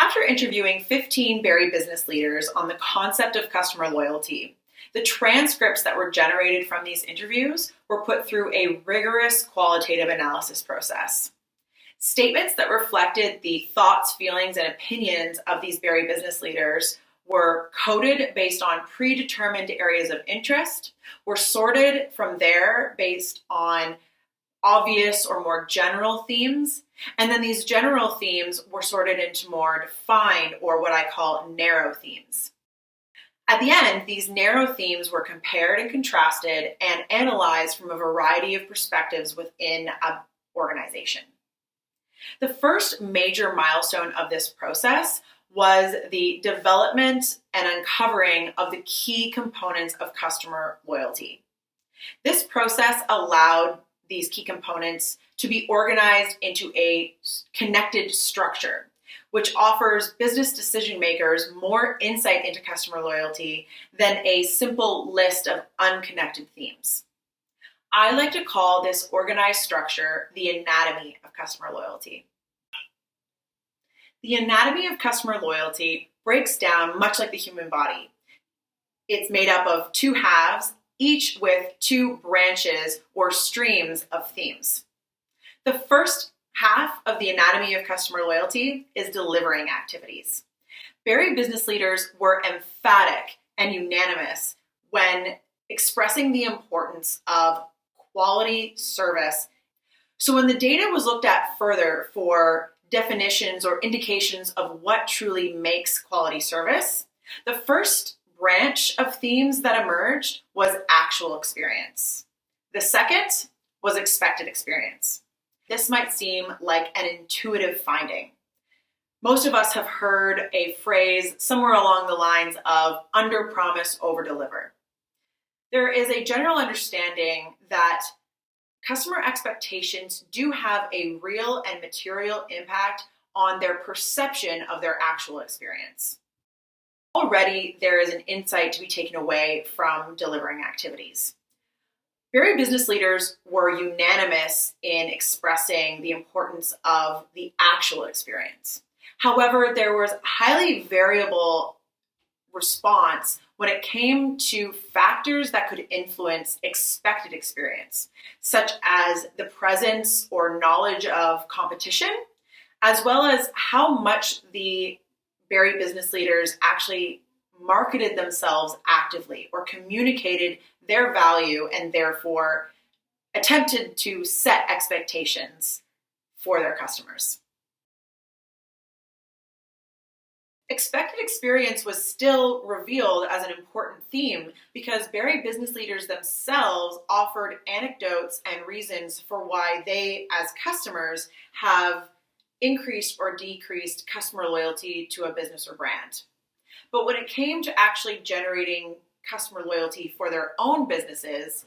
After interviewing 15 Barrie business leaders on the concept of customer loyalty, the transcripts that were generated from these interviews were put through a rigorous qualitative analysis process. Statements that reflected the thoughts, feelings, and opinions of these Barrie business leaders were coded based on predetermined areas of interest, were sorted from there based on obvious or more general themes, and then these general themes were sorted into more defined or what I call narrow themes. At the end, these narrow themes were compared and contrasted and analyzed from a variety of perspectives within an organization. The first major milestone of this process was the development and uncovering of the key components of customer loyalty. This process allowed these key components to be organized into a connected structure, which offers business decision makers more insight into customer loyalty than a simple list of unconnected themes. I like to call this organized structure the anatomy of customer loyalty. The anatomy of customer loyalty breaks down much like the human body. It's made up of two halves, each with two branches or streams of themes. The first half of the anatomy of customer loyalty is delivering activities. Barrie business leaders were emphatic and unanimous when expressing the importance of quality service. So when the data was looked at further for definitions or indications of what truly makes quality service, the first branch of themes that emerged was actual experience. The second was expected experience. This might seem like an intuitive finding. Most of us have heard a phrase somewhere along the lines of under promise, over deliver. There is a general understanding that customer expectations do have a real and material impact on their perception of their actual experience. Already, there is an insight to be taken away from delivering activities. Barrie business leaders were unanimous in expressing the importance of the actual experience. However, there was highly variable response when it came to factors that could influence expected experience, such as the presence or knowledge of competition, as well as how much the Barrie business leaders actually marketed themselves actively or communicated their value and therefore attempted to set expectations for their customers. Expected experience was still revealed as an important theme because Barrie business leaders themselves offered anecdotes and reasons for why they, as customers, have increased or decreased customer loyalty to a business or brand. But when it came to actually generating customer loyalty for their own businesses,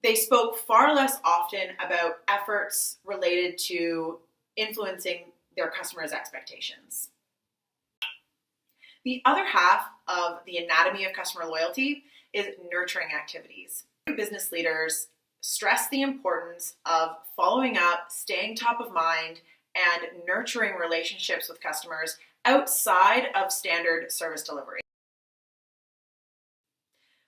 they spoke far less often about efforts related to influencing their customers' expectations. The other half of the anatomy of customer loyalty is nurturing activities. Business leaders stress the importance of following up, staying top of mind, and nurturing relationships with customers outside of standard service delivery.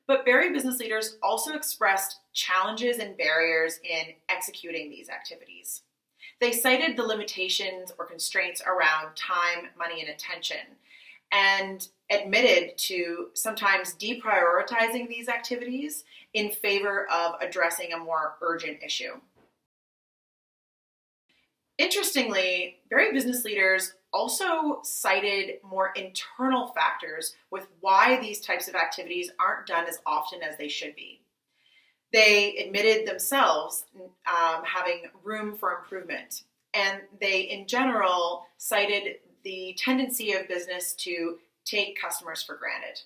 But Barrie business leaders also expressed challenges and barriers in executing these activities. They cited the limitations or constraints around time, money, and attention, and admitted to sometimes deprioritizing these activities in favor of addressing a more urgent issue. Interestingly, Barrie business leaders also cited more internal factors with why these types of activities aren't done as often as they should be. They admitted themselves having room for improvement, and they, in general, cited the tendency of business to take customers for granted.